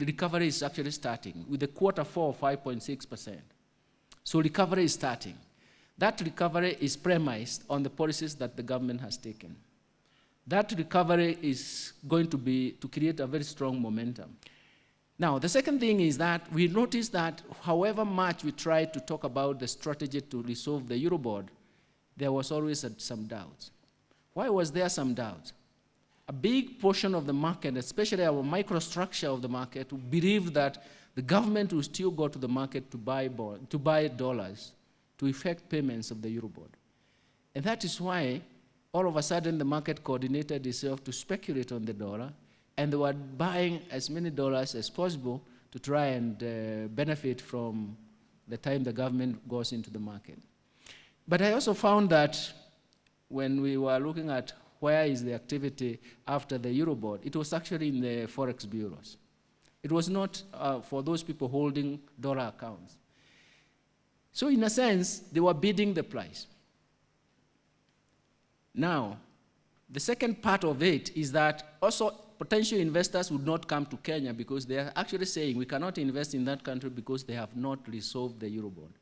the recovery is actually starting with the quarter 4, 5.6%. So recovery is starting. That recovery is premised on the policies that the government has taken. That recovery is going to create a very strong momentum. Now, the second thing is that we notice that however much we tried to talk about the strategy to resolve the Eurobond, there was always some doubts. Why was there some doubts? A big portion of the market, especially our microstructure of the market, believed that the government will still go to the market to buy dollars to effect payments of the Eurobond. And that is why all of a sudden the market coordinated itself to speculate on the dollar, and they were buying as many dollars as possible to try and benefit from the time the government goes into the market. But I also found that when we were looking at where is the activity after the Eurobond, it was actually in the forex bureaus. It was not for those people holding dollar accounts. So in a sense, they were bidding the price. Now, the second part of it is that also potential investors would not come to Kenya because they are actually saying we cannot invest in that country because they have not resolved the Eurobond.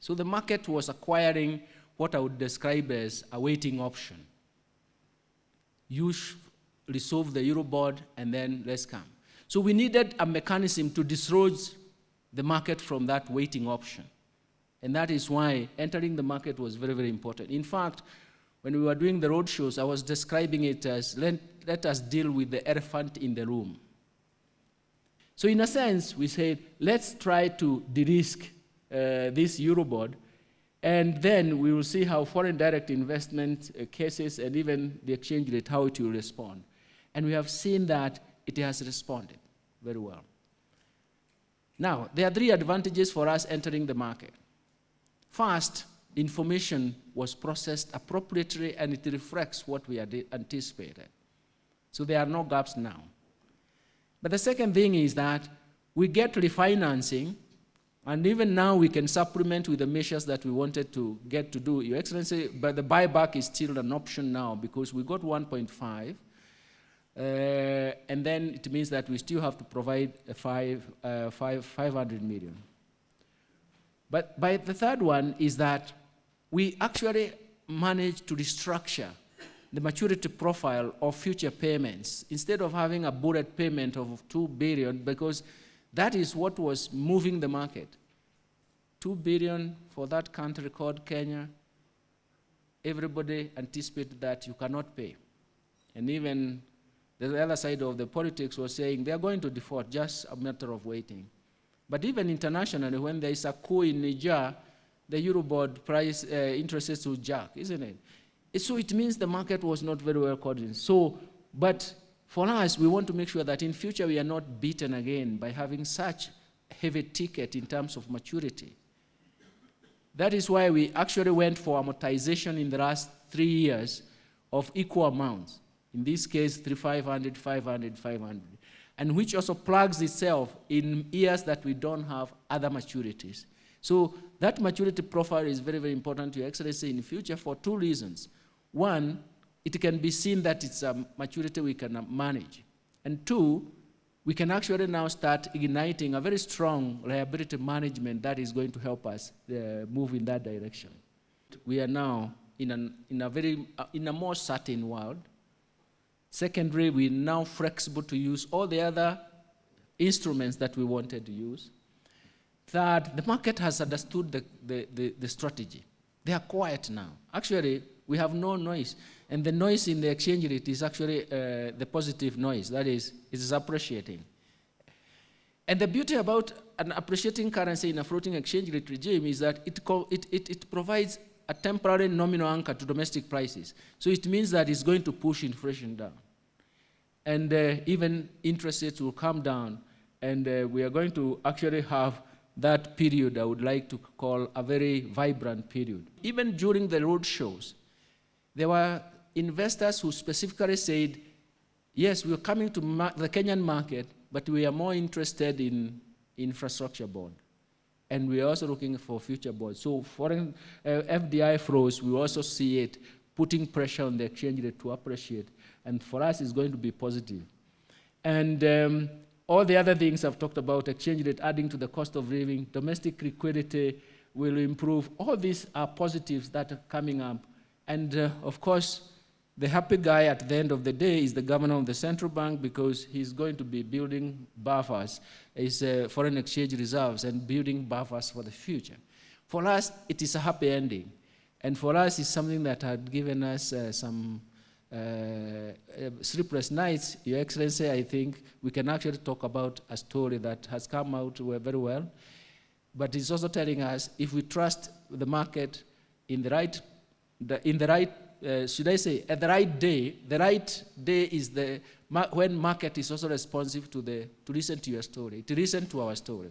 So the market was acquiring what I would describe as a waiting option. You resolve the Eurobond and then let's come. So we needed a mechanism to dislodge the market from that waiting option. And that is why entering the market was very, very important. In fact, when we were doing the road shows, I was describing it as let us deal with the elephant in the room. So in a sense, we said, let's try to de-risk this Eurobond, and then we will see how foreign direct investment cases and even the exchange rate, how it will respond. And we have seen that it has responded very well. Now, there are three advantages for us entering the market. First, information was processed appropriately and it reflects what we had anticipated. So there are no gaps now. But the second thing is that we get refinancing, and even now we can supplement with the measures that we wanted to get to do, Your Excellency, but the buyback is still an option now because we got 1.5, and then it means that we still have to provide 500 million. But by the third one is that we actually managed to restructure the maturity profile of future payments instead of having a bullet payment of 2 billion, because that is what was moving the market. 2 billion for that country called Kenya. Everybody anticipated that you cannot pay. And even the other side of the politics was saying they are going to default, just a matter of waiting. But even internationally, when there is a coup in Niger, the Eurobond price interest rates will jack, isn't it? So it means the market was not very well coordinated. So, but for us, we want to make sure that in future we are not beaten again by having such heavy ticket in terms of maturity. That is why we actually went for amortization in the last 3 years of equal amounts. In this case, 500, 500, 500. And which also plugs itself in years that we don't have other maturities. So that maturity profile is very, very important to Your Excellency in the future for two reasons. One, it can be seen that it's a maturity we can manage. And two, we can actually now start igniting a very strong liability management that is going to help us move in that direction. We are now in a more certain world. Secondly, we're now flexible to use all the other instruments that we wanted to use. Third, the market has understood the strategy. They are quiet now. Actually, we have no noise. And the noise in the exchange rate is actually the positive noise. That is, it is appreciating. And the beauty about an appreciating currency in a floating exchange rate regime is that it provides a temporary nominal anchor to domestic prices. So it means that it's going to push inflation down. And even interest rates will come down. And we are going to actually have that period I would like to call a very vibrant period. Even during the road shows, there were investors who specifically said, yes, we're coming to the Kenyan market, but we are more interested in infrastructure bond. And we are also looking for future bonds. So foreign FDI flows, we also see it putting pressure on the exchange rate to appreciate. And for us, it's going to be positive. And All the other things I've talked about, exchange rate adding to the cost of living, domestic liquidity will improve. All these are positives that are coming up. And of course, the happy guy at the end of the day is the governor of the central bank, because he's going to be building buffers, his foreign exchange reserves, and building buffers for the future. For us, it is a happy ending. And for us, it's something that had given us some sleepless nights. Your Excellency, I think we can actually talk about a story that has come out very well. But it's also telling us, if we trust the market in the right, should I say, at the right day is when market is also responsive to listen to your story, to listen to our story.